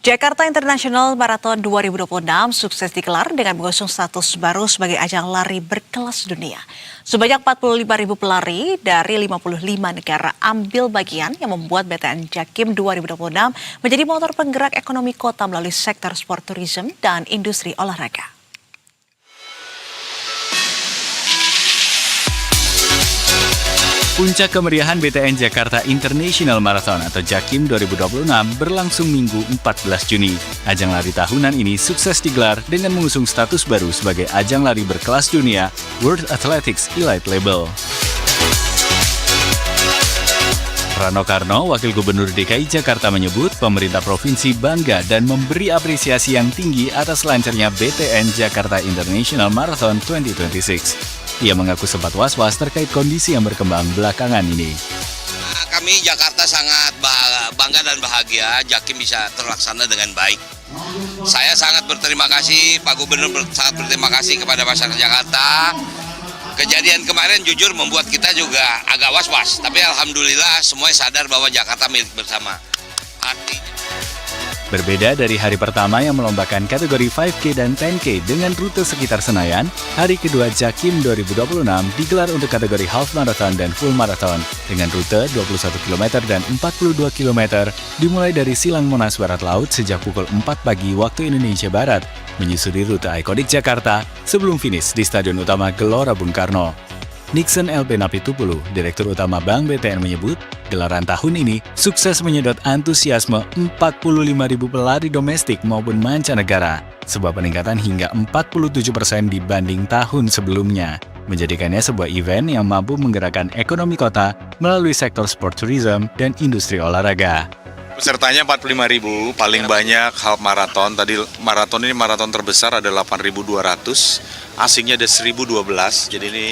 Jakarta International Marathon 2026 sukses digelar dengan mengusung status baru sebagai ajang lari berkelas dunia. Sebanyak 45.000 pelari dari 55 negara ambil bagian yang membuat BTN Jakim 2026 menjadi motor penggerak ekonomi kota melalui sektor sport tourism dan industri olahraga. Puncak kemeriahan BTN Jakarta International Marathon atau Jakim 2026 berlangsung Minggu 14 Juni. Ajang lari tahunan ini sukses digelar dengan mengusung status baru sebagai ajang lari berkelas dunia World Athletics Elite Label. Rano Karno, Wakil Gubernur DKI Jakarta menyebut pemerintah provinsi bangga dan memberi apresiasi yang tinggi atas lancarnya BTN Jakarta International Marathon 2026. Ia mengaku sempat was-was terkait kondisi yang berkembang belakangan ini. Kami Jakarta sangat bangga dan bahagia Jakim bisa terlaksana dengan baik. Saya sangat berterima kasih, Pak Gubernur sangat berterima kasih kepada masyarakat Jakarta. Kejadian kemarin jujur membuat kita juga agak was-was, tapi alhamdulillah semuanya sadar bahwa Jakarta milik bersama. Berbeda dari hari pertama yang melombakan kategori 5K dan 10K dengan rute sekitar Senayan, hari kedua Jakim 2026 digelar untuk kategori half marathon dan full marathon dengan rute 21 km dan 42 km dimulai dari Silang Monas Barat Laut sejak pukul 4 pagi waktu Indonesia Barat, menyusuri rute ikonik Jakarta sebelum finish di Stadion Utama Gelora Bung Karno. Nixon LP Napitupulu, Direktur Utama Bank BTN menyebut, gelaran tahun ini sukses menyedot antusiasme 45.000 pelari domestik maupun mancanegara, sebuah peningkatan hingga 47% dibanding tahun sebelumnya, menjadikannya sebuah event yang mampu menggerakkan ekonomi kota melalui sektor sport tourism dan industri olahraga. Pesertanya 45.000, paling banyak half marathon. Tadi marathon ini marathon terbesar ada 8.200, asingnya ada 1.012. Jadi ini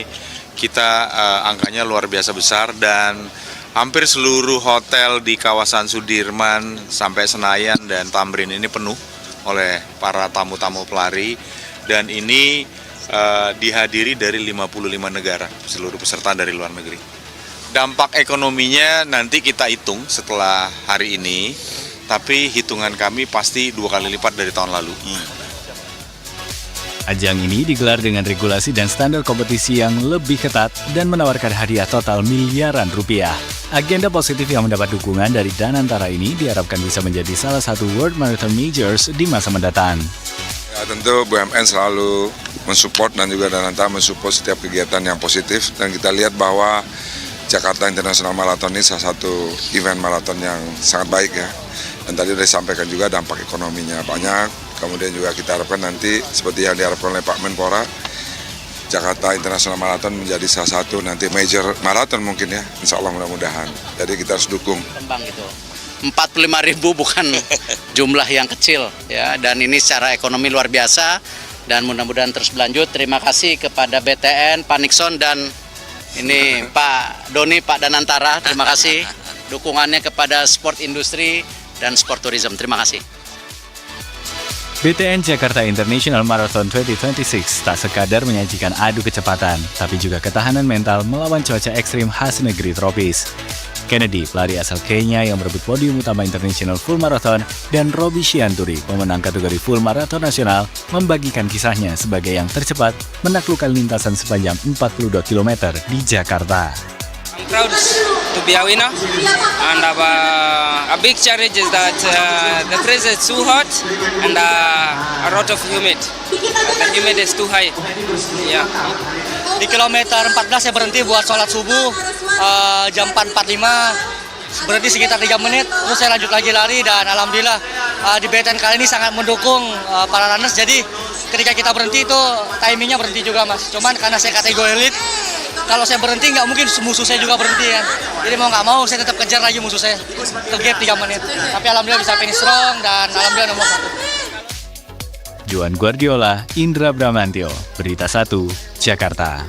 kita angkanya luar biasa besar dan hampir seluruh hotel di kawasan Sudirman sampai Senayan dan Tamrin ini penuh oleh para tamu-tamu pelari dan ini dihadiri dari 55 negara, seluruh peserta dari luar negeri. Dampak ekonominya nanti kita hitung setelah hari ini, tapi hitungan kami pasti 2 kali lipat dari tahun lalu. Ajang ini digelar dengan regulasi dan standar kompetisi yang lebih ketat dan menawarkan hadiah total miliaran rupiah. Agenda positif yang mendapat dukungan dari Danantara ini diharapkan bisa menjadi salah satu World Marathon Majors di masa mendatang. Ya, tentu BUMN selalu mensupport dan juga Danantara mensupport setiap kegiatan yang positif dan kita lihat bahwa Jakarta International Marathon ini salah satu event marathon yang sangat baik ya. Dan tadi sudah disampaikan juga dampak ekonominya banyak. Kemudian juga kita harapkan nanti seperti yang diharapkan oleh Pak Menpora, Jakarta International Marathon menjadi salah satu nanti major marathon mungkin ya, insya Allah mudah-mudahan. Jadi kita harus dukung. Kembang itu, 45.000 bukan jumlah yang kecil ya, dan ini secara ekonomi luar biasa dan mudah-mudahan terus berlanjut. Terima kasih kepada BTN, Pak Nixon dan ini Pak Doni, Pak Danantara, terima kasih dukungannya kepada sport industri dan sport tourism. Terima kasih. BTN Jakarta International Marathon 2026 tak sekadar menyajikan adu kecepatan, tapi juga ketahanan mental melawan cuaca ekstrim khas negeri tropis. Kennedy, pelari asal Kenya yang merebut podium utama International Full Marathon, dan Roby Shianturi, pemenang kategori Full Marathon Nasional, membagikan kisahnya sebagai yang tercepat menaklukkan lintasan sepanjang 42 km di Jakarta. I'm proud to be a winner, and a big challenge is that the place is too hot and a lot of humid. The humid is too high. Yeah. Di kilometer 14 saya berhenti buat sholat subuh jam 4.45, berhenti sekitar 3 menit, terus saya lanjut lagi lari dan alhamdulillah di BTN kali ini sangat mendukung para runners. Jadi ketika kita berhenti itu timingnya berhenti juga mas. Cuman karena saya kategori elite, kalau saya berhenti nggak mungkin musuh saya juga berhenti kan. Jadi mau nggak mau saya tetap kejar lagi musuh saya ke gap 3 menit. Tapi alhamdulillah bisa finish strong dan alhamdulillah nomor 1. Juan Guardiola, Indra Bramantio, Berita 1, Jakarta.